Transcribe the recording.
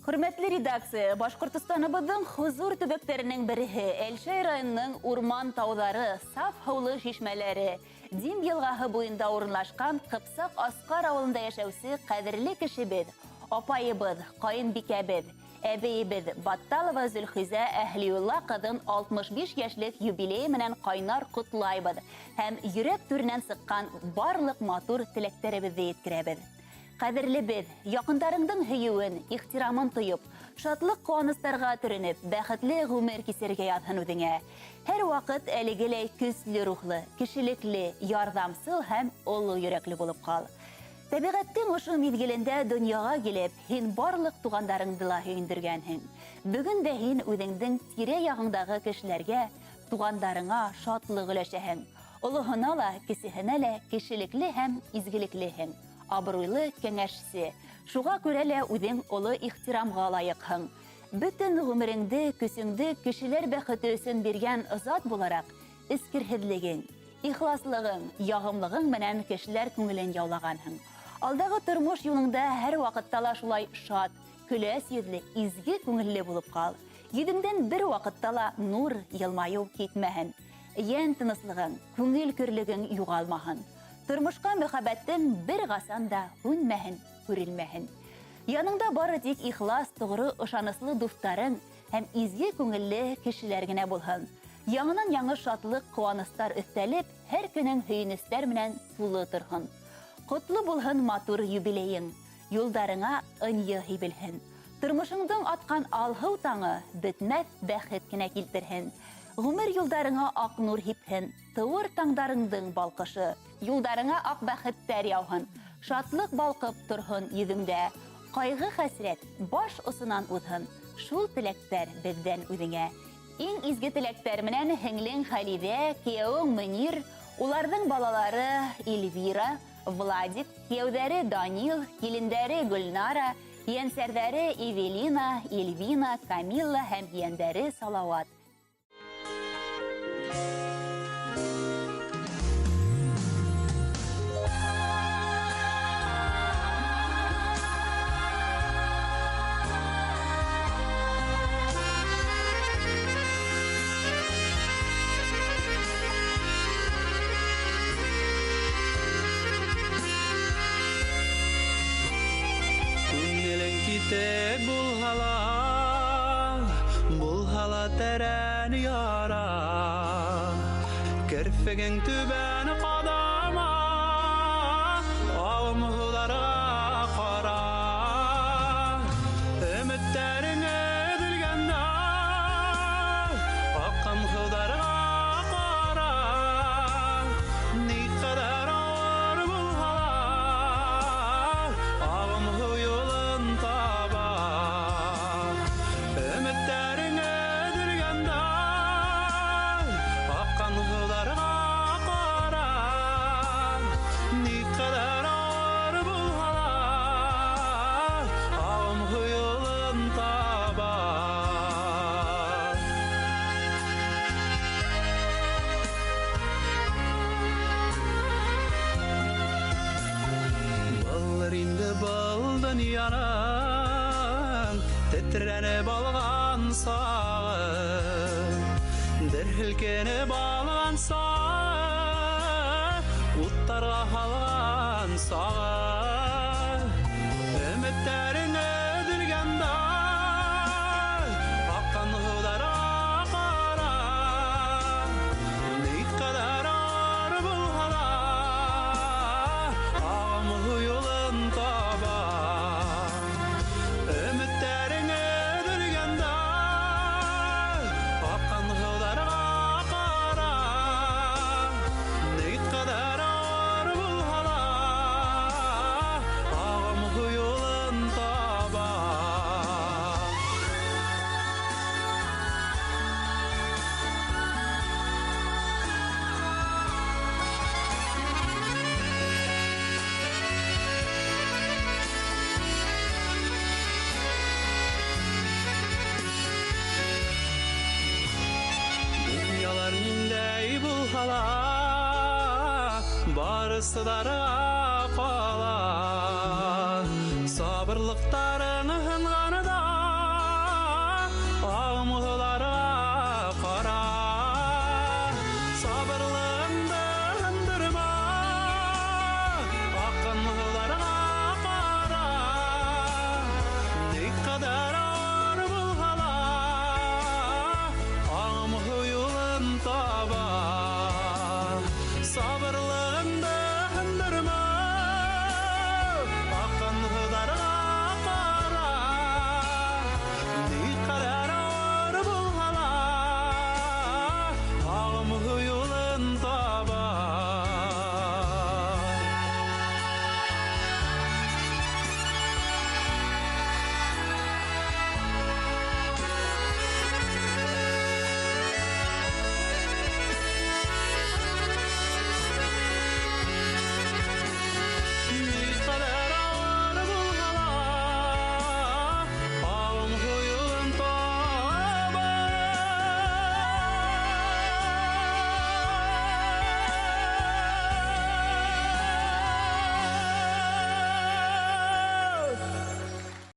Hürmetli редакция, Башкортстаныбыздың хузур төбәкләренең береһе Әлшәй районының урман тауҙары, саф һыулы шишмәләре, Дим елғаһы буйында урынлашкан Кыпсаҡ Аскар ауылында йәшәүсе ҡәҙерле кешебеҙ, апайыбыҙ, ҡайынбикәбеҙ, әбейебеҙ Батталова Зөлхизә Әһлиулла ҡыҙын 65 йәшлек юбилей менән ҡайнар ҡотлайбыҙ һәм йөрәк түренән сыҡҡан барлык матур теләктәребеҙҙе еткерәбеҙ. Ҡәҙерлебеҙ, яҡындарыңдың һөйөүен, ихтирамын тойоп, шатлык ҡыуаныстарға төрөнөп, бәхетле ғүмер кисергә яҙһын үҙеңә. Һәр ваҡыт әлегеләй көслө рухлы, кешелекле, ярҙамсыл һәм оло йөрәкле булып ҡал. Тәбиғәттең ошо миҙгелендә донъяға килеп, һин барлык туғандарыңды ла һөйөндөргәнһең. Бөгөн дә һин үҙеңдең тирә-яғыңдағы кешеләргә, туғандарыңа шатлыҡ өләшәһең. Олоһона ла, кесеһенә лә кешелекле һәм изгелеклеһең. Абруйлы кәңәшсе. Шуға күрә лә үҙең оло ихтирамға лайыҡһың. Бөтөн ғүмереңде, көсөңдө кешеләр бәхете өсөн биргән зат булараҡ, эскерһеҙлегең, ихласлығың, яғымлығың менән кешеләр күңелен яулағанһың. Алдағы тормош юлыңда һәр ваҡытта ла шулай шат, көләс йөҙлө, изге күңелле булып ҡал. Йөҙөңдән бер ваҡытта ла нур, йылмайыу китмәһен. Йән тыныслығың, күңел көрлөгөң юғалмаһын. Тормошҡа мөхәббәттең бер ҡасан да һүнмәһен, күрелмәһен. Яныңда бары тик ихлас, тоғро, ышаныслы дуҫтарың һәм изге күңелле кешеләр генә булһын. Яңынан яңы шатлыҡ, ҡыуаныстар өҫтәлеп, һәр көнөң һөйөнөстәр менән тулы торһон. Ҡотло булһын матур юбилейың, юлдарыңа ынйы һибелһен. Тормошоңдоң атҡан алһыу таңы бөтмәҫ бәхет кенә килтерһен. Ғүмер юлдарыңа аҡ нур һипһен, тыуыр таңдарыңдың балҡышы, юлдарыңа аҡ бәхеттәр яуһын, шатлыҡ балҡып торһон йөҙөңдә, ҡайғы хәсрәт баш осонан уҙһын, шул теләктәр беҙҙән үҙеңә. Иң изге теләктәр менән һеңлең Хәлиҙә, кейәүең Мөнир, уларҙың балалары Эльвира, Владик, кейәүҙәре Данил, килендәре Гөлнара, ейәнсәрҙәре Эвелина, Эльвина, Камилла һәм ейәндәре Салауат. Булһала тәрән яра, керфегең түбән ҡадама, алмыһыларға ҡара. Өмөттәрең өҙөлгәндә, аҡҡан һыуҙарға ҡара. Ни ҡәҙәр ауыр булһа ла, ағымһыу юлын таба. Өмөттәрең өҙөлгәндә, аҡҡан һыуҙарға ҡара. Ни ҡәҙәр ауыр булһа ла, ағымһыу юлын таба. Булыр инде был донъяның тетрәнеп алған сағы, дерһелкенеп алған сағы, уттарға һалған сағы. Өмөттәрең өҙөлгәндә, аҡҡан һыуҙарға ҡара. Ни ҡәҙәр ауыр булһа ла, ағымһыу юлын таба. Өмөттәрең өҙөлгәндә, аҡҡан һыуҙарға ҡара. Ни ҡәҙәр ауыр булһа ла, ағымһыу юлын таба. Дөньялар ниндәй булһа ла, барысы дарға